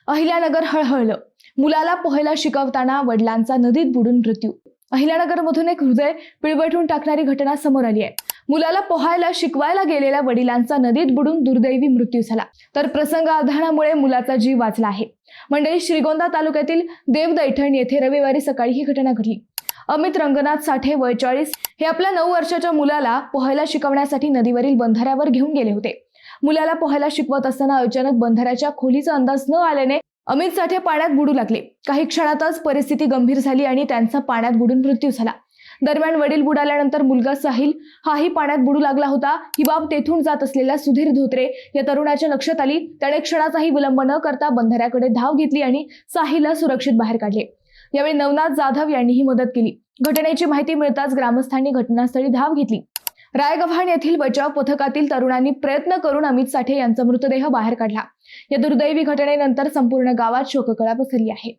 अहिल्यानगर हळहळलं. मुलाला पोहायला शिकवताना वडिलांचा नदीत बुडून मृत्यू. अहिल्यानगरमधून एक हृदय पिळवटून टाकणारी घटना समोर आली आहे. मुलाला पोहायला शिकवायला गेलेल्या वडिलांचा नदीत बुडून दुर्दैवी मृत्यू झाला. तर प्रसंगावधानामुळे मुलाचा जीव वाचला आहे. मंडळी, श्रीगोंदा तालुक्यातील देवदैठण येथे रविवारी सकाळी ही घटना घडली. अमित रंगनाथ साठे वय 40 हे आपल्या 9 वर्षाच्या मुलाला पोहायला शिकवण्यासाठी नदीवरील बंधाऱ्यावर घेऊन गेले होते. मुलाला पोहायला शिकवत असताना अचानक बंधाऱ्याच्या खोलीचा अंदाज न आल्याने अमित साठे पाण्यात बुडू लागले. काही क्षणातच परिस्थिती गंभीर झाली आणि त्यांचा पाण्यात बुडून मृत्यू झाला. दरम्यान वडील बुडाल्यानंतर मुलगा साहिल हाही पाण्यात बुडू लागला होता. ही बाब तेथून जात असलेल्या सुधीर धोत्रे या तरुणाच्या लक्षात आली. त्याने क्षणाचाही विलंब न करता बंधाऱ्याकडे धाव घेतली आणि साहिलला सुरक्षित बाहेर काढले. यावेळी नवनाथ जाधव यांनीही मदत केली. घटनेची माहिती मिळताच ग्रामस्थांनी घटनास्थळी धाव घेतली. रायगव्हाण येथील बचाव पथकातील तरुणांनी प्रयत्न करून अमित साठे यांचा मृतदेह बाहेर काढला. या दुर्दैवी घटनेनंतर संपूर्ण गावात शोककळा पसरली आहे.